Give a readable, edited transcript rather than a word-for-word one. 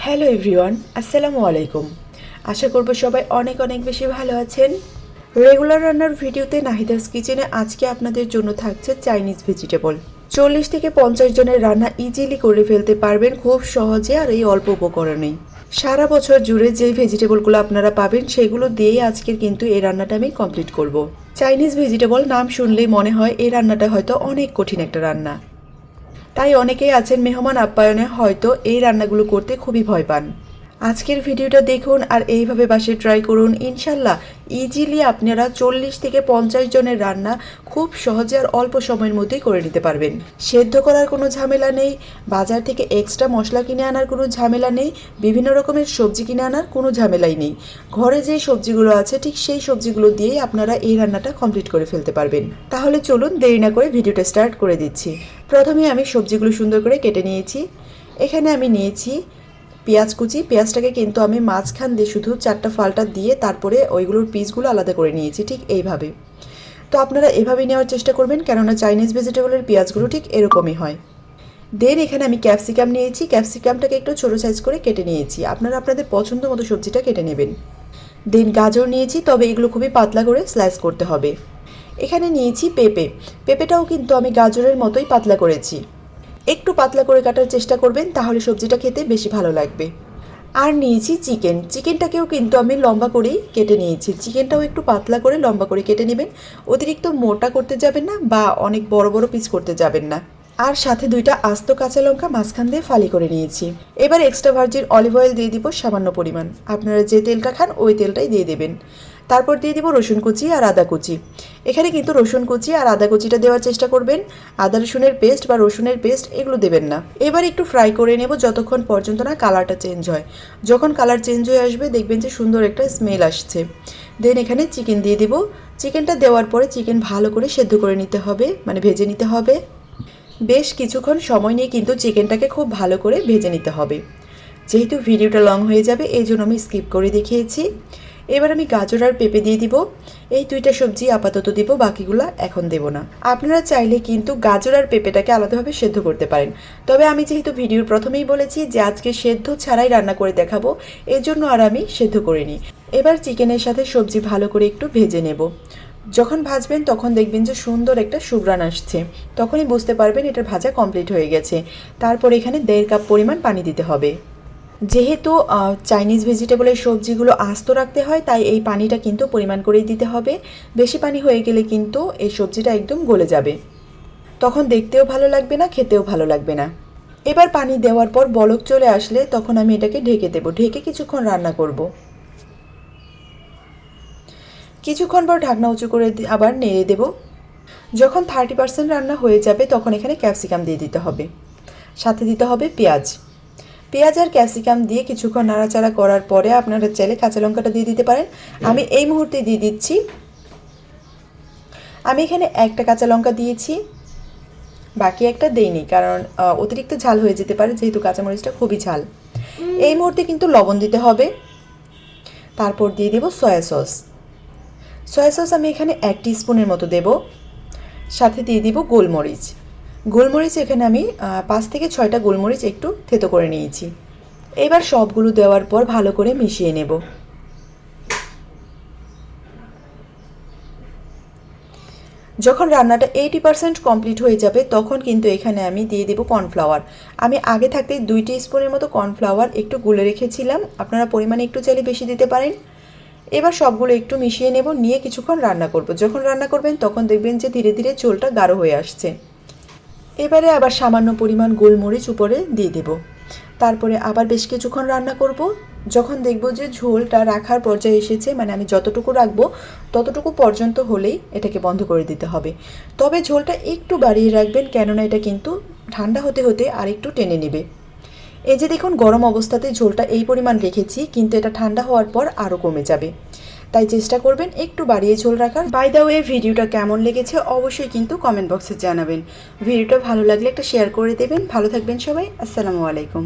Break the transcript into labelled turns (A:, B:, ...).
A: Hello everyone, আসসালামু আলাইকুম। আশা করব সবাই অনেক অনেক বেশি ভালো আছেন। রেগুলার রান্নার ভিডিওতে নাহিদাস কিচেনে আজকে আপনাদের জন্য থাকছে চাইনিজ ভেজিটেবল। 40 থেকে 50 জনের রান্না ইজিলি করে ফেলতে পারবেন খুব সহজে আর এই অল্প উপকরণেই। সারা বছর জুড়ে যে ভেজিটেবলগুলো আপনারা পাবেন সেগুলো দিয়েই আজকের কিন্তু এই রান্নাটা আমি কমপ্লিট করব। চাইনিজ ভেজিটেবল নাম শুনলেই মনে হয় এই রান্নাটা হয়তো অনেক কঠিন একটা রান্না। তাই অনেকেই আছেন মেহমান আপ্যায়নে হয়তো এই রান্নাগুলো করতে খুবই ভয় পান। আজকের ভিডিওটা দেখুন আর এইভাবে বাসায় ট্রাই করুন। ইনশাল্লাহ ইজিলি আপনারা 40 থেকে 50 জনের রান্না খুব সহজে আর অল্প সময়ের মধ্যেই করে নিতে পারবেন। সেদ্ধ করার কোনো ঝামেলা নেই, বাজার থেকে এক্সট্রা মশলা কিনে আনার কোনো ঝামেলা নেই, বিভিন্ন রকমের সবজি কিনে আনার কোনো ঝামেলাই নেই। ঘরে যে সবজিগুলো আছে ঠিক সেই সবজিগুলো দিয়েই আপনারা এই রান্নাটা কমপ্লিট করে ফেলতে পারবেন। তাহলে চলুন দেরি না করে ভিডিওটা স্টার্ট করে দিচ্ছি। প্রথমে আমি সবজিগুলো সুন্দর করে কেটে নিয়েছি। এখানে আমি নিয়েছি পেঁয়াজ কুচি। পেঁয়াজটাকে কিন্তু আমি মাঝখান দিয়ে শুধু 4টা ফালটা দিয়ে তারপরে ওইগুলোর পিসগুলো আলাদা করে নিয়েছি ঠিক এইভাবে। তো আপনারা এভাবেই নেওয়ার চেষ্টা করবেন, কেননা চাইনিজ ভেজিটেবলের পেঁয়াজগুলো ঠিক এরকমই হয়। দেন এখানে আমি ক্যাপসিকাম নিয়েছি। ক্যাপসিকামটাকে একটু ছোটো সাইজ করে কেটে নিয়েছি। আপনারা আপনাদের পছন্দ মতো সবজিটা কেটে নেবেন। দেন গাজর নিয়েছি, তবে এগুলো খুবই পাতলা করে স্লাইস করতে হবে। এখানে নিয়েছি পেঁপেটাও কিন্তু আমি গাজরের মতোই পাতলা করেছি। একটু পাতলা করে কাটার চেষ্টা করবেন, তাহলে সবজিটা খেতে বেশি ভালো লাগবে। আর নিয়েছি চিকেনটাকেও কিন্তু আমি লম্বা করেই কেটে নিয়েছি। চিকেনটাও একটু পাতলা করে লম্বা করে কেটে নেবেন। অতিরিক্ত মোটা করতে যাবেন না বা অনেক বড় বড় পিস করতে যাবেন না। আর সাথে 2টা আস্ত কাঁচা লঙ্কা মাঝখান দিয়ে ফালি করে নিয়েছি। এবার এক্সট্রা ভার্জিন অলিভ অয়েল দিয়ে দিব সামান্য পরিমাণ। আপনারা যে তেলটা খান ওই তেলটাই দিয়ে দেবেন। তারপর দিয়ে দিব রসুন কুচি আর আদা কুচি। এখানে কিন্তু রসুন কুচি আর আদা কুচিটা দেওয়ার চেষ্টা করবেন। আদা রসুনের পেস্ট বা রসুনের পেস্ট এগুলো দেবেন না। এবার একটু ফ্রাই করে নেব যতক্ষণ পর্যন্ত না কালারটা চেঞ্জ হয়। যখন কালার চেঞ্জ হয়ে আসবে দেখবেন যে সুন্দর একটা স্মেল আসছে। দেন এখানে চিকেন দিয়ে দিব। চিকেনটা দেওয়ার পরে চিকেন ভালো করে সেদ্ধ করে নিতে হবে, মানে ভেজে নিতে হবে। বেশ কিছুক্ষণ সময় নিয়ে কিন্তু চিকেনটাকে খুব ভালো করে ভেজে নিতে হবে। যেহেতু ভিডিওটা লং হয়ে যাবে এই জন্য আমি স্কিপ করে দেখিয়েছি। এবার আমি গাজর আর পেঁপে দিয়ে দিব। এই 2টা সবজি আপাতত দিব, বাকিগুলো এখন দেব না। আপনারা চাইলে কিন্তু গাজর আর পেঁপেটাকে আলাদাভাবে সেদ্ধ করতে পারেন, তবে আমি যেহেতু ভিডিওর প্রথমেই বলেছি যে আজকে সেদ্ধ ছাড়াই রান্না করে দেখাবো, এই জন্য আর আমি সেদ্ধ করিনি। এবার চিকেনের সাথে সবজি ভালো করে একটু ভেজে নেব। যখন ভাজবেন তখন দেখবেন যে সুন্দর একটা সুঘ্রাণ আসছে, তখনই বুঝতে পারবেন এটার ভাজা কমপ্লিট হয়ে গেছে। তারপর এখানে 1.5 কাপ পরিমাণ পানি দিতে হবে। যেহেতু চাইনিজ ভেজিটেবলের সবজিগুলো আস্ত রাখতে হয়, তাই এই পানিটা কিন্তু পরিমাণ করেই দিতে হবে। বেশি পানি হয়ে গেলে কিন্তু এই সবজিটা একদম গলে যাবে, তখন দেখতেও ভালো লাগবে না, খেতেও ভালো লাগবে না। এবার পানি দেওয়ার পর বলক চলে আসলে তখন আমি এটাকে ঢেকে দেব। ঢেকে কিছুক্ষণ রান্না করব। কিছুক্ষণ পর ঢাকনা উঁচু করে আবার নেড়ে দেব। যখন 30% রান্না হয়ে যাবে তখন এখানে ক্যাপসিকাম দিয়ে দিতে হবে, সাথে দিতে হবে পেঁয়াজ আর ক্যাপসিকাম দিয়ে কিছুক্ষণ নাড়াচাড়া করার পরে আপনারা চাইলে কাঁচা লঙ্কাটা দিয়ে দিতে পারেন। আমি এই মুহূর্তে দিয়ে দিচ্ছি। আমি এখানে 1টা কাঁচা লঙ্কা দিয়েছি, বাকি একটা দেইনি, কারণ অতিরিক্ত ঝাল হয়ে যেতে পারে, যেহেতু কাঁচামরিচটা খুবই ঝাল। এই মুহূর্তে কিন্তু লবণ দিতে হবে। তারপর দিয়ে দেব সয়া সস আমি এখানে 1 টিস্পুনের মতো দেব। সাথে দিয়ে দিব গোলমরিচ এখানে আমি 5 থেকে 6টা গোলমরিচ একটু থেতো করে নিয়েছি। এবার সবগুলো দেওয়ার পর ভালো করে মিশিয়ে নেব। যখন রান্নাটা 80% কমপ্লিট হয়ে যাবে তখন কিন্তু এখানে আমি দিয়ে দেব কর্নফ্লাওয়ার। আমি আগে থাকতেই 2 টিস্পুনের মতো কর্নফ্লাওয়ার একটু গুলে রেখেছিলাম, আপনারা পরিমাণে একটু চাইলে বেশি দিতে পারেন। এবার সবগুলো একটু মিশিয়ে নেব, নিয়ে কিছুক্ষণ রান্না করব। যখন রান্না করবেন তখন দেখবেন যে ধীরে ধীরে ঝোলটা গাঢ় হয়ে আসছে। এবারে আবার সামান্য পরিমাণ গোলমরিচ উপরে দিয়ে দেব। তারপরে আবার বেশ কিছুক্ষণ রান্না করব। যখন দেখব যে ঝোলটা রাখার পর্যায়ে এসেছে, মানে আমি যতটুকু রাখবো ততটুকু পর্যন্ত হলেই এটাকে বন্ধ করে দিতে হবে। তবে ঝোলটা একটু বাড়িয়ে রাখবেন, কেননা এটা কিন্তু ঠান্ডা হতে হতে আর একটু টেনে নেবে। এই যে দেখুন গরম অবস্থাতে ঝোলটা এই পরিমাণ রেখেছি, কিন্তু এটা ঠান্ডা হওয়ার পর আরও কমে যাবে, তাই চেষ্টা করবেন একটু বাড়িয়ে ঝোল রাখার। বাই দ্য ওয়ে, ভিডিওটা কেমন লেগেছে অবশ্যই কিন্তু কমেন্ট বক্সে জানাবেন। ভিডিওটা ভালো লাগলে একটা শেয়ার করে দেবেন। ভালো থাকবেন সবাই, আসসালামু আলাইকুম।